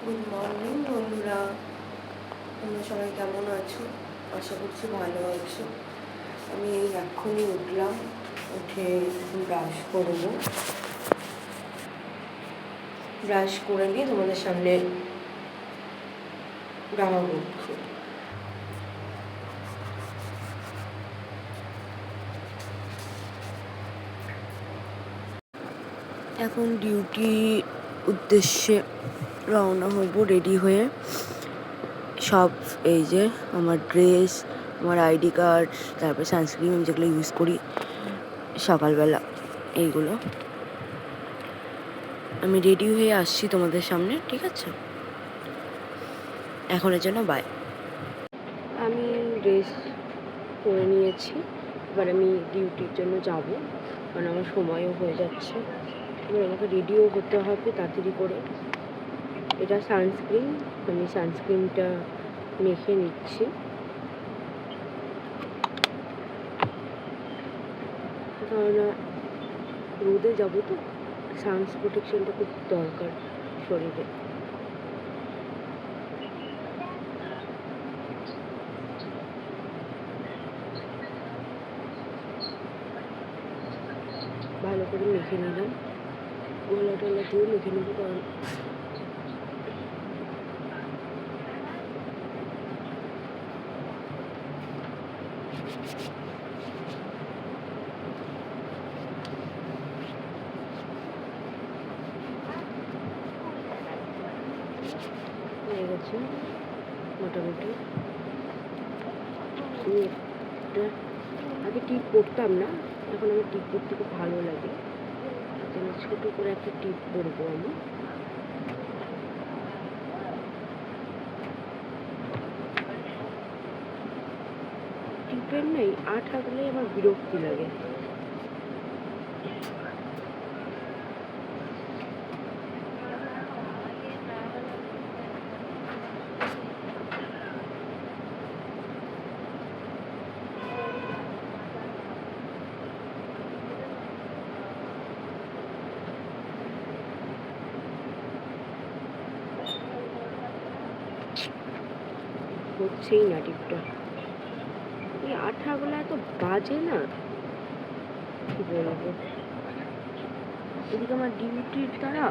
Good morning বন্ধুরা, তোমরা সবাই কেমন আছো? আশা করছি ভালো আছো। আমি এই এক্ষুনি উঠলাম, উঠে ব্রাশ করবো। ব্রাশ করে নিয়ে তোমাদের সামনে জামা পড়ছি। এখন ডিউটি উদ্দেশ্যে রওনা হব রেডি হয়ে। সব এই যে আমার ড্রেস, আমার আইডি কার্ড, তারপর সানস্ক্রিন যেগুলো ইউজ করি সকালবেলা, এইগুলো আমি রেডি হয়ে আসছি তোমাদের সামনে, ঠিক আছে? এখনের জন্য বাই। আমি ড্রেস পরে নিয়েছি, এবার আমি ডিউটির জন্য যাব, কারণ আমার সময়ও হয়ে যাচ্ছে। এবার আমাকে রেডিও হতে হবে তাড়াতাড়ি করে। এটা সানস্ক্রিন, আমি সানস্ক্রিনটা মেখে নিচ্ছি, কারণ রোদে যাবো তো, সানস প্রোটেকশনটা খুব দরকার শরীরে। ভালো করে মেখে নিলাম, গলা টলা দিয়েও মেখে নেবো, কারণ হয়ে গেছে মোটামুটি। আমি একটা আগে টিপ পরতাম না, এখন আমার টিপ পরতে খুব ভালো লাগে। ছোটো করে একটা টিপ পরবো আমি। টিপের নেই আঠ থাকলেই আমার বিরক্তি লাগে। হচ্ছেই না টিপটা, এই আঠাগুলো এত বাজে না, কি বলবো। এদিকে আমার ডিউটির দ্বারা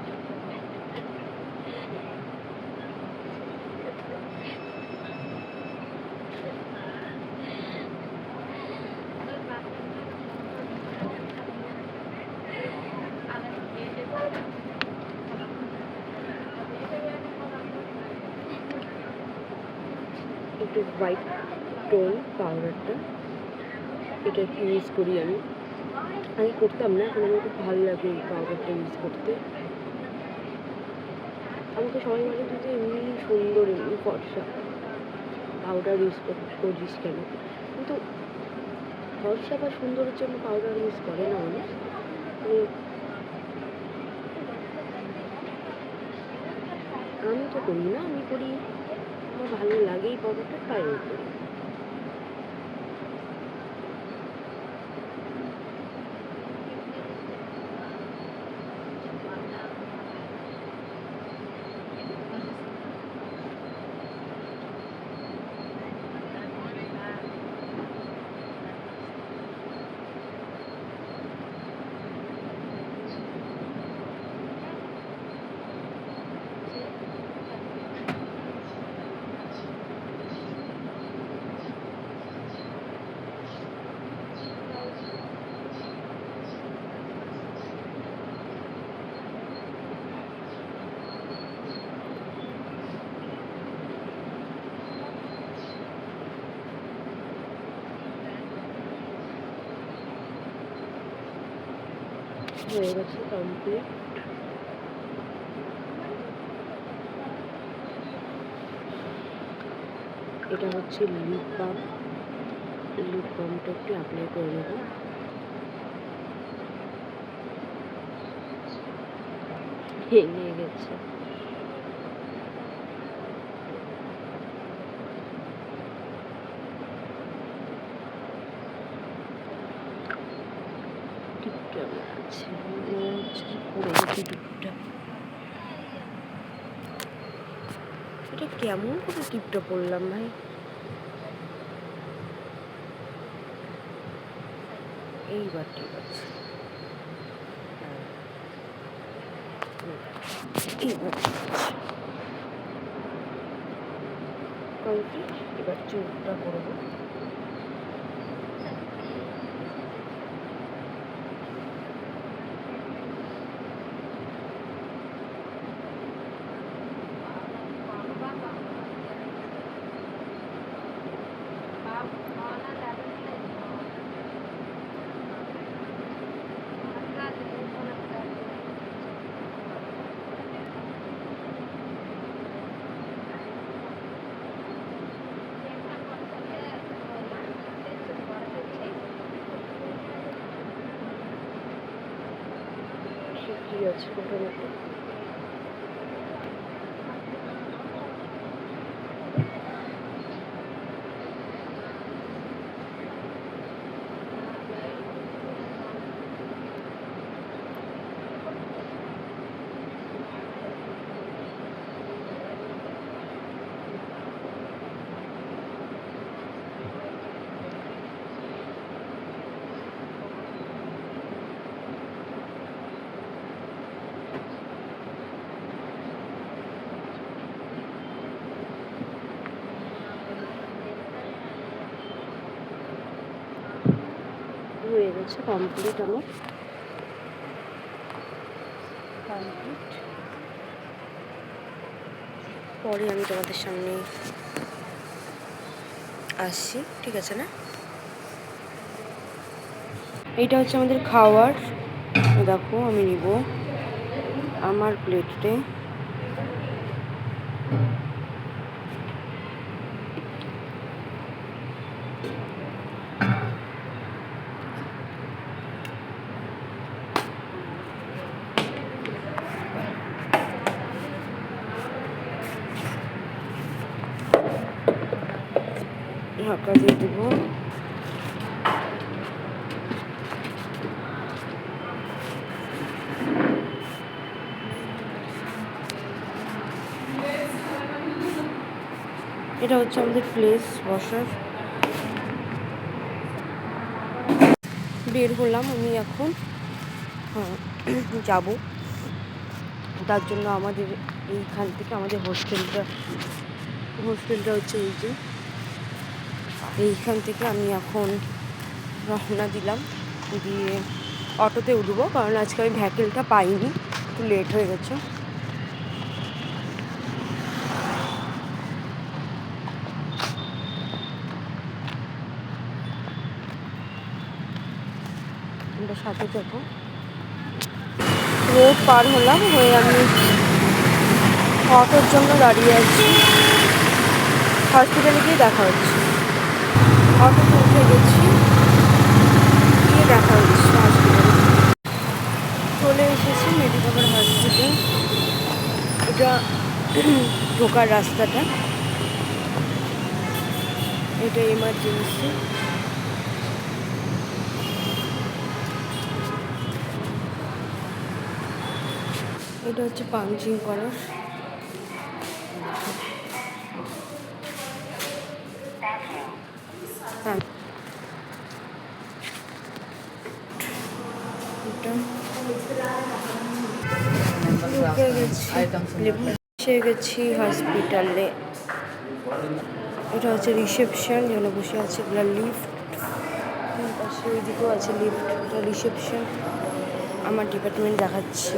একটু হোয়াইট টোন পাউডারটা, এটা একটু ইউজ করি আমি। আগে করতাম না, এখন আমার খুব ভালো লাগে এই পাউডারটা ইউজ করতে। আমাকে সবাই বলে তুই তো এমনি সুন্দর, এমনি ফর্সা, পাউডার ইউজ করিস কেন? কিন্তু ফর্সা বা সুন্দরের জন্য পাউডার ইউজ করে না মানুষ। আমি তো করি না, আমি করি আমার ভালো লাগে এই পাউডারটা, তাই আমি করি। হয়ে গেছে কমপ্লিট। এটা হচ্ছে লিপ বাম, লিপ বামটা একটু অ্যাপ্লাই করে নেব। ভেঙে গেছে। কেমন আছে পুরো টিপটা? এটা কেমন করে টিপটা পড়লাম ভাই? এইবার ঠিক আছে। এইবার কমপ্লিট। এবার চুলটা করবো। ঠিকই আছে মোটামুটি। হয়ে গেছে কমপ্লিট আমার কমপ্লিট। পরে আমি তোমাদের সামনে আসছি, ঠিক আছে না? এইটা হচ্ছে আমাদের খাওয়ার। দেখো আমি নিব আমার প্লেটে। ঢাকা দিয়ে দেবো। এটা হচ্ছে আমাদের প্লেস বসার। বের হলাম আমি এখন যাব। তার জন্য আমাদের এইখান থেকে আমাদের হোস্টেলটা হচ্ছে এই যে এইখান থেকে আমি এখন রওনা দিলাম, দিয়ে অটোতে উঠবো, কারণ আজকে আমি ভ্যাকেলটা পাইনি, একটু লেট হয়ে গেছে। আমরা সাথে যাবো। রোড পার হলাম, হয়ে আমি অটোর জন্য দাঁড়িয়ে আছি। হসপিটালে গিয়ে দেখা হচ্ছে। অটোতে উঠে গেছি, গিয়ে দেখা হচ্ছে হসপিটালে। চলে এসেছি মেডিকেল হসপিটাল। এটা ঢোকার রাস্তাটা, এটা এমার্জেন্সি। এটা হচ্ছে পাঞ্চিং করার। এসে গেছি হসপিটালে। এটা হচ্ছে রিসেপশন, যেখানে বসে আছে এগুলা লিফট। পাশে ওইদিকেও আছে লিফট, এটা রিসেপশন। আমার ডিপার্টমেন্ট দেখাচ্ছি।